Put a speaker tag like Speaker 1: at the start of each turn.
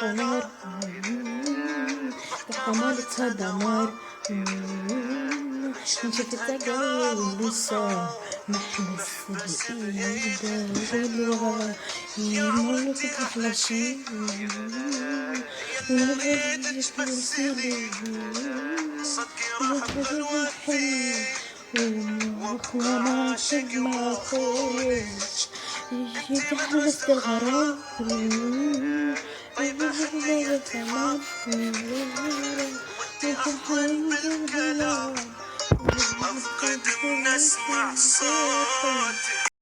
Speaker 1: قمر حمالتها دمار شفت قلبي لسه محبس بإيده غلوة يموت أحلى شي ونبغي تمثيلي ونبغي حلو وأخوانا شد ما خوش يتحمس الغرام
Speaker 2: أفقد من أسمع صوتك.